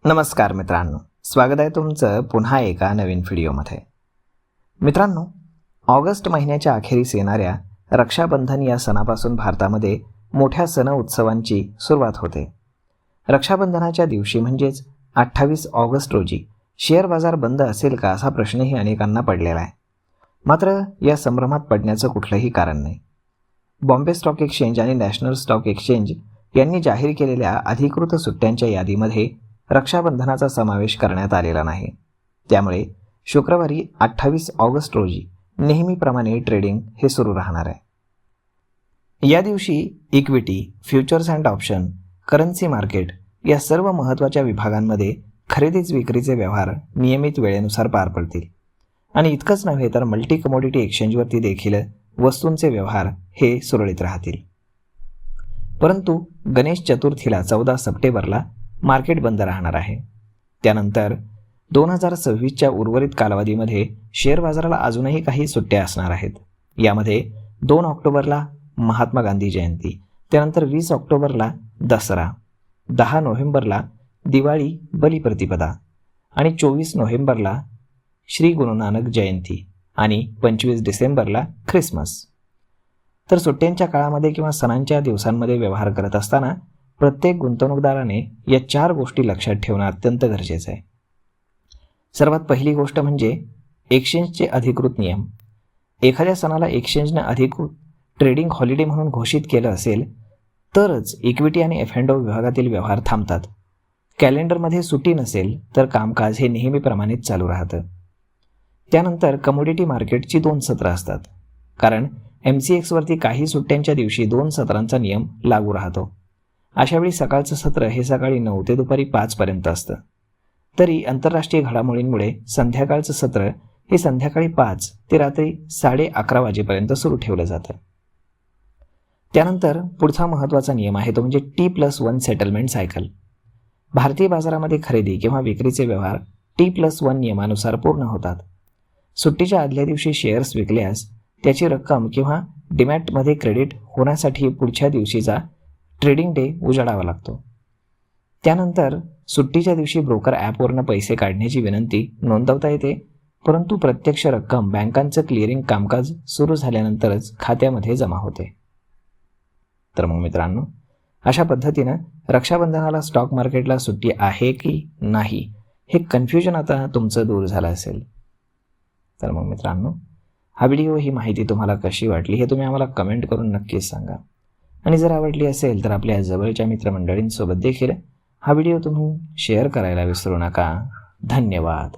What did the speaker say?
नमस्कार मित्रांनो, स्वागत आहे तुमचं पुन्हा एका नवीन व्हिडिओमध्ये. मित्रांनो, ऑगस्ट महिन्याच्या अखेरीस येणाऱ्या रक्षाबंधन या सणापासून भारतामध्ये मोठ्या सण उत्सवांची सुरुवात होते. रक्षाबंधनाच्या दिवशी म्हणजेच 28 ऑगस्ट रोजी शेअर बाजार बंद असेल का असा प्रश्नही अनेकांना पडलेला आहे. मात्र या संभ्रमात पडण्याचं कुठलंही कारण नाही. बॉम्बे स्टॉक एक्सचेंज आणि नॅशनल स्टॉक एक्सचेंज यांनी जाहीर केलेल्या अधिकृत सुट्ट्यांच्या यादीमध्ये रक्षाबंधनाचा समावेश करण्यात आलेला नाही. त्यामुळे शुक्रवारी 28 ऑगस्ट रोजी नेहमीप्रमाणे ट्रेडिंग हे सुरू राहणार आहे. या दिवशी equity, futures and option, currency market या सर्व महत्त्वाच्या विभागांमध्ये खरेदीच विक्रीचे व्यवहार नियमित वेळेनुसार पार पडतील. आणि इतकंच नव्हे तर मल्टी कमोडिटी एक्सचेंजवरती देखील वस्तूंचे व्यवहार हे सुरळीत राहतील. परंतु गणेश चतुर्थीला 14 सप्टेंबरला मार्केट बंद राहणार आहे. त्यानंतर 2026च्या उर्वरित कालावधीमध्ये शेअर बाजाराला अजूनही काही सुट्ट्या असणार आहेत. यामध्ये 2 ऑक्टोबरला महात्मा गांधी जयंती, त्यानंतर 20 ऑक्टोबरला दसरा, 10 नोव्हेंबरला दिवाळी बलिप्रतिपदा आणि 24 नोव्हेंबरला श्री गुरु नानक जयंती आणि 25 डिसेंबरला ख्रिसमस. तर सुट्ट्यांच्या काळामध्ये किंवा सणांच्या दिवसांमध्ये व्यवहार करत असताना प्रत्येक गुंतवणूकदाराने या 4 गोष्टी लक्षात ठेवणं अत्यंत गरजेचं आहे. सर्वात पहिली गोष्ट म्हणजे एक्सचेंजचे अधिकृत नियम. एखाद्या सणाला एक्सचेंजने अधिकृत ट्रेडिंग हॉलिडे म्हणून घोषित केलं असेल तरच इक्विटी आणि F&O विभागातील व्यवहार थांबतात. कॅलेंडरमध्ये सुट्टी नसेल तर कामकाज हे नेहमीप्रमाणेच चालू राहतं. त्यानंतर कमोडिटी मार्केटची 2 सत्रं असतात, कारण MCXवरती काही सुट्ट्यांच्या दिवशी 2 सत्रांचा नियम लागू राहतो. अशावेळी सकाळचं सत्र हे सकाळी 9 ते दुपारी 5 पर्यंत असतं. तरी आंतरराष्ट्रीय घडामोडींमुळे संध्याकाळचं सत्र हे संध्याकाळी 5 ते रात्री 11:30 वाजेपर्यंत सुरू ठेवलं जातं. त्यानंतर पुढचा महत्त्वाचा नियम आहे तो म्हणजे T+1 सेटलमेंट सायकल. भारतीय बाजारामध्ये खरेदी किंवा विक्रीचे व्यवहार T+1 नियमानुसार पूर्ण होतात. सुट्टीच्या आदल्या दिवशी शेअर्स विकल्यास त्याची रक्कम किंवा डीमॅटमध्ये क्रेडिट होण्यासाठी पुढच्या दिवशीचा ट्रेडिंग डे उजाडावा लागतो. त्यानंतर सुट्टीच्या दिवशी ब्रोकर ॲपवरनं पैसे काढण्याची विनंती नोंदवता येते, परंतु प्रत्यक्ष रक्कम बँकांचं क्लिअरिंग कामकाज सुरू झाल्यानंतरच खात्यामध्ये जमा होते. तर मग मित्रांनो, अशा पद्धतीनं रक्षाबंधनाला स्टॉक मार्केटला सुट्टी आहे की नाही हे कन्फ्युजन आता तुमचं दूर झालं असेल. तर मग मित्रांनो, हा व्हिडिओ, ही माहिती तुम्हाला कशी वाटली हे तुम्ही आम्हाला कमेंट करून नक्कीच सांगा. आणि जर आवडली असेल तर आपल्या जवळच्या मित्रमंडळींसोबत देखील हा व्हिडिओ तुम्ही शेअर करायला विसरू नका. धन्यवाद.